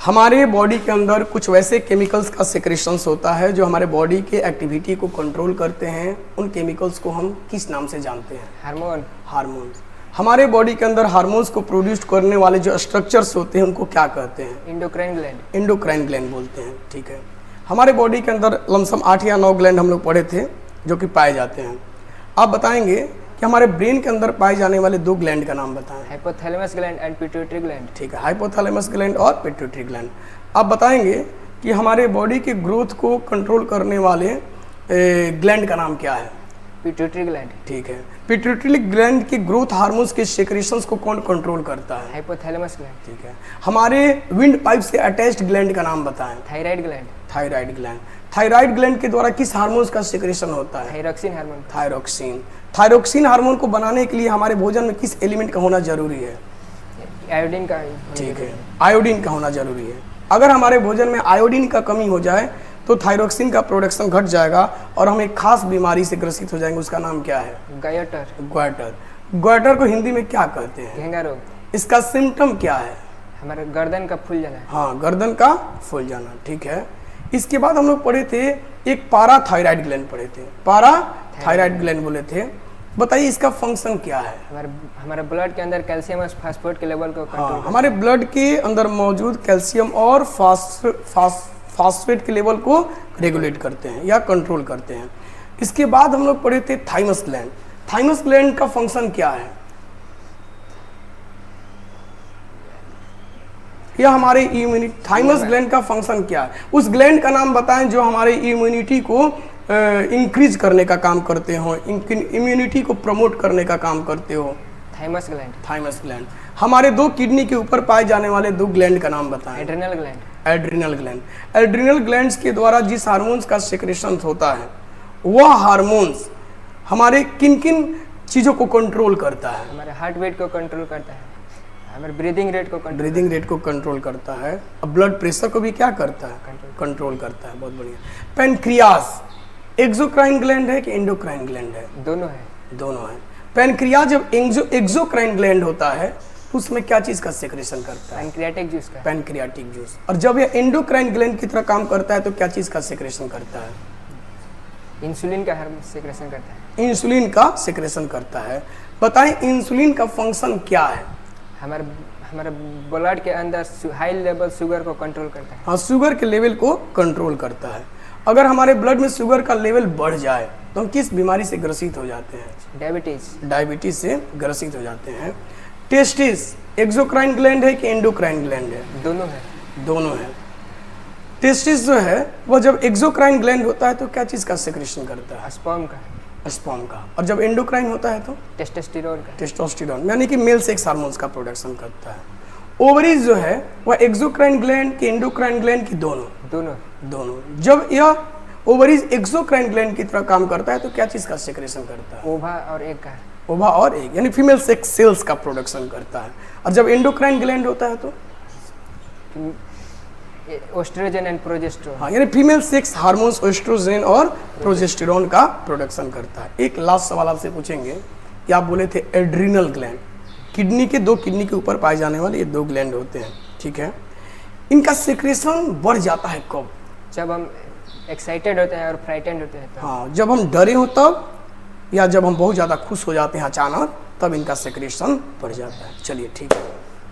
हमारे बॉडी के अंदर कुछ वैसे केमिकल्स का सिक्रेशंस होता है जो हमारे बॉडी के एक्टिविटी को कंट्रोल करते हैं। उन केमिकल्स को हम किस नाम से जानते हैं? हार्मोन्स। हमारे बॉडी के अंदर हार्मोन्स को प्रोड्यूस करने वाले जो स्ट्रक्चर्स होते हैं उनको क्या कहते हैं? इंडोक्राइन ग्लैंड बोलते हैं। ठीक है, हमारे बॉडी के अंदर लमसम 8 या 9 ग्लैंड हम लोग पढ़े थे जो कि पाए जाते हैं। आप बताएंगे कि हमारे ब्रेन के अंदर पाए जाने वाले 2 ग्लैंड का नाम बताएं। Hypothalamus gland and pituitary gland. ठीक है, हाइपोथैलेमस ग्लैंड और पिट्यूटरी ग्लैंड। आप बताएंगे कि हमारे बॉडी के ग्रोथ को कंट्रोल करने वाले ग्लैंड का नाम क्या है? Pituitary gland. ठीक है, पिट्यूटरी ग्लैंड की ग्रोथ हार्मोन्स के सेक्रेशंस को कौन कंट्रोल करता है? Hypothalamus gland. ठीक है, हमारे विंड पाइप से अटैच्ड ग्लैंड का नाम बताएं। Thyroid gland. Thyroid gland. Thyroid gland के द्वारा किस हार्मोन्स का सेक्रेशन होता है? Thyroxine hormone. Thyroxine. Thyroxine hormone को बनाने के लिए हमारे भोजन में किस एलिमेंट का होना जरूरी है? आयोडीन का। ठीक है, आयोडीन का होना जरूरी है। अगर हमारे भोजन में आयोडीन का कमी हो जाए तो थायरोक्सिन का प्रोडक्शन घट जाएगा और हम एक खास बीमारी से ग्रसित हो जाएंगे। उसका नाम क्या है? गायटर। ग्वाटर। ग्वाटर को हिंदी में क्या कहते हैं? घेंगा रोग। इसका सिम्टम क्या है? हमारे गर्दन का फूल जाना। हाँ, गर्दन का फूल जाना। ठीक है, इसके बाद हम लोग पढ़े थे एक पाराथायराइड ग्लैंड पढ़े थे। पाराथायराइड ग्लैंड बोले थे। बताइए इसका फंक्शन क्या है? हमारे ब्लड के अंदर कैल्शियम और फास्फोरेट के लेवल को कंट्रोल। हमारे ब्लड के अंदर मौजूद कैल्शियम और फास्फेट के लेवल को रेगुलेट करते हैं या कंट्रोल करते हैं। इसके बाद हम लोग पढ़े थे थाइमस ग्लैंड। थाइमस ग्लैंड का फंक्शन क्या है? या हमारे इम्यूनिटी, थाइमस ग्लैंड का फंक्शन क्या है? उस ग्लैंड का नाम बताएं जो हमारे इम्यूनिटी को इंक्रीज करने का काम करते हो, इम्यूनिटी को प्रमोट करने का काम करते हो। Thymus gland. Thymus gland. हमारे 2 किडनी के ऊपर पाए जाने वाले 2 ग्लैंड का नाम बताएं। Adrenal gland. Adrenal gland. Adrenal glands के द्वारा जिस हार्मोन्स का सेक्रेशन होता है वह हार्मोन्स हमारे किन किन चीज़ों को कंट्रोल करता है? हमारे हार्ट बीट को कंट्रोल करता है, हमारे ब्रीदिंग रेट को कंट्रोल करता है। अब ब्लड प्रेशर को भी क्या करता है? कंट्रोल करता है। बहुत बढ़िया। पेनक्रियास एक्सोक्राइन ग्लैंड है कि एंडोक्राइन ग्लैंड है? दोनों है। पेनक्रियास जब एक्सोक्राइन ग्लैंड होता है तो उसमें क्या चीज का सेक्रेशन करता है? Pancreatic juice. और जब यह एंडोक्राइन ग्लैंड की तरह काम करता है तो क्या चीज का सेक्रेशन करता है? इंसुलिन का सेक्रेशन करता है। इंसुलिन का सेक्रेशन करता है। बताएं इंसुलिन का फंक्शन क्या है? हमारे ब्लड के अंदर हाई लेवल शुगर को कंट्रोल करता है। हाँ, शुगर के लेवल को कंट्रोल करता है। अगर हमारे ब्लड में शुगर का लेवल बढ़ जाए तो हम किस बीमारी से ग्रसित हो जाते हैं? डायबिटीज से ग्रसित हो जाते हैं। टेस्टिस एक्सोक्राइन ग्लैंड है कि एंडोक्राइन ग्लैंड है? दोनों है। टेस्टिस जो है वह जब एक्सोक्राइन ग्लैंड होता है तो क्या चीज का सेक्रेशन करता है? स्पर्म का। और जब एंडोक्राइन होता है तो टेस्टोस्टेरोन यानी कि मेल सेक्स हार्मोन्स का प्रोडक्शन करता है। ओवरीज जो है वह एक्सोक्राइन ग्लैंड की एंडोक्राइन ग्लैंड की दोनों। जब यह ओवरीज एक्सोक्राइन ग्लैंड की तरह काम करता है तो क्या चीज का सेक्रेशन करता है? ओवा और एग यानी फीमेल सेक्स सेल्स का प्रोडक्शन करता है। और जब एंडोक्राइन ग्लैंड होता है तो एस्ट्रोजन एंड प्रोजेस्टेरोन। हाँ, यानी फीमेल सेक्स हार्मोन्स एस्ट्रोजन और प्रोजेस्टेरोन का प्रोडक्शन करता है। एक लास्ट सवाल आपसे पूछेंगे कि आप बोले थे एड्रिनल ग्लैंड, किडनी के ऊपर पाए जाने वाले ये 2 ग्लैंड होते हैं। ठीक है, इनका सेक्रेशन बढ़ जाता है कब? जब हम एक्साइटेड होते हैं और फ्राइटेंड होते हैं। हाँ, जब हम डरे हो तब, या जब हम बहुत ज़्यादा खुश हो जाते हैं अचानक, तब इनका सेक्रेशन बढ़ जाता है। चलिए ठीक है।